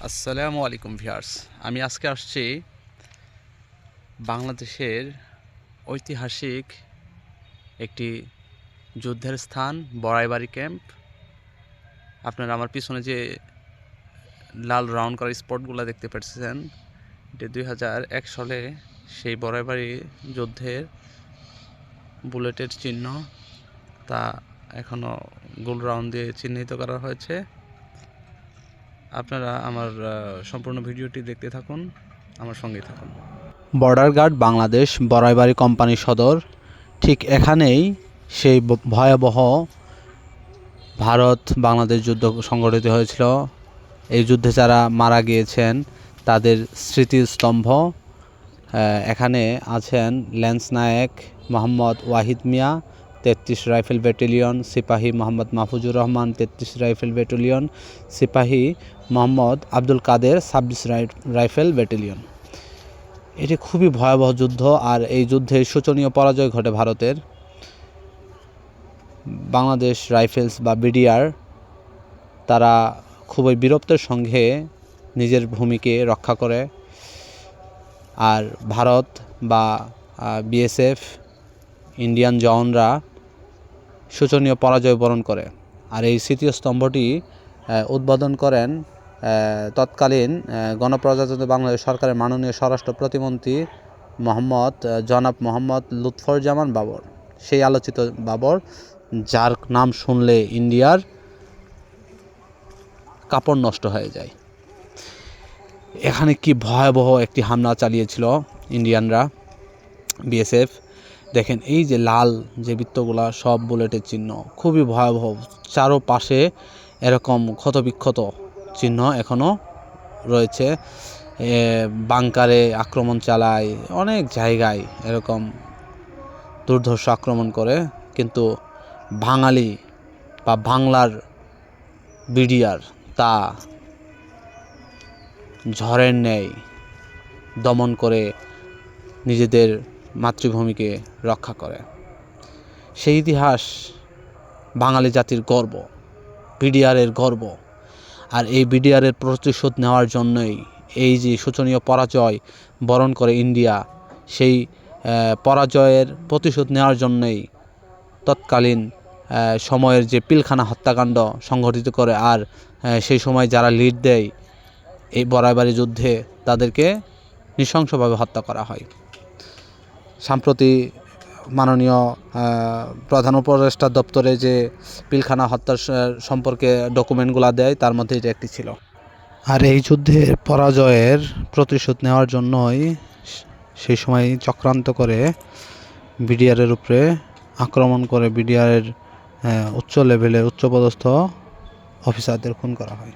আসসালামু আলাইকুম ভিউয়ার্স। আমি আজকে আসছি বাংলাদেশের ঐতিহাসিক একটি যুদ্ধের স্থান বড়াইবাড়ি ক্যাম্প। আপনারা আমার পিছনে যে লাল রাউন্ড করা স্পটগুলো দেখতে পাচ্ছেন, এটি 2001 সালে সেই বড়াইবাড়ি যুদ্ধের বুলেটের চিহ্ন। তা এখনও গোল রাউন্ড দিয়ে চিহ্নিত করা হয়েছে। আপনারা আমার সম্পূর্ণ ভিডিওটি দেখতে থাকুন, আমার সঙ্গেই থাকুন। Border guard Bangladesh, Boraibari company সদর। ঠিক এখানেই সেই ভয়াবহ ভারত বাংলাদেশ যুদ্ধ সংঘটিত হয়েছিল। এই যুদ্ধে যারা মারা গিয়েছেন তাদের স্মৃতিস্তম্ভ। এখানে আছেন ল্যান্স নায়েক মোহাম্মদ ওয়াহিদ মিয়া, 33 রাইফেল ব্যাটালিয়ন, সিপাহী মোহাম্মদ মাহফুজুর রহমান, 33 রাইফেল ব্যাটালিয়ন, সিপাহী মোহাম্মদ আব্দুল কাদের, 26 রাইফেল ব্যাটালিয়ন। এটি খুবই ভয়াবহ যুদ্ধ, আর এই যুদ্ধে শোচনীয় পরাজয় ঘটে ভারতের। বাংলাদেশ রাইফেলস বা বিডিআর তারা খুবই বীরত্বের সঙ্গে নিজের ভূমিকে রক্ষা করে, আর ভারত বা বিএসএফ ইন্ডিয়ান জওয়ানরা শোচনীয় পরাজয় বরণ করে। আর এই স্মৃতিস্তম্ভটি উদ্বোধন করেন তৎকালীন গণপ্রজাতন্ত্রী বাংলাদেশ সরকারের মাননীয় স্বরাষ্ট্র প্রতিমন্ত্রী জনাব মোহাম্মদ লুৎফরজামান বাবর। সেই আলোচিত বাবর, যার নাম শুনলে ইন্ডিয়ার কাপড় নষ্ট হয়ে যায়। এখানে কি ভয়াবহ একটি হামলা চালিয়েছিল ইন্ডিয়ানরা, বিএসএফ। দেখেন এই যে লাল যে বৃত্তগুলা, সব বুলেটের চিহ্ন, খুবই ভয়াবহ। চারোপাশে এরকম ক্ষতবিক্ষত চিহ্ন এখনও রয়েছে। বাংকারে আক্রমণ চালায়, অনেক জায়গায় এরকম দুর্ধর্ষ আক্রমণ করে, কিন্তু বাঙালি বা বাংলার বিডিআর তা ঝড়ের ন্যায় দমন করে নিজেদের মাতৃভূমিকে রক্ষা করে। সেই ইতিহাস বাঙালি জাতির গর্ব, বিডিআরের গর্ব। আর এই বিডিআরের প্রতিশোধ নেওয়ার জন্যই এই যে শোচনীয় পরাজয় বরণ করে ইন্ডিয়া, সেই পরাজয়ের প্রতিশোধ নেওয়ার জন্যই তৎকালীন সময়ের যে পিলখানা হত্যাকাণ্ড সংঘটিত করে, আর সেই সময় যারা লিড দেয় এই বড়াইবাড়ি যুদ্ধে, তাদেরকে নৃশংসভাবে হত্যা করা হয়। সম্প্রতি মাননীয় প্রধান উপদেষ্টা দপ্তরে যে পিলখানা হত্যা সম্পর্কে ডকুমেন্টগুলো দেয়, তার মধ্যে এটা একটি ছিল। আর এই যুদ্ধের পরাজয়ের প্রতিশোধ নেওয়ার জন্যই সেই সময় চক্রান্ত করে বিডিআরের উপরে আক্রমণ করে বিডিআরের উচ্চ লেভেলের উচ্চপদস্থ অফিসারদের খুন করা হয়।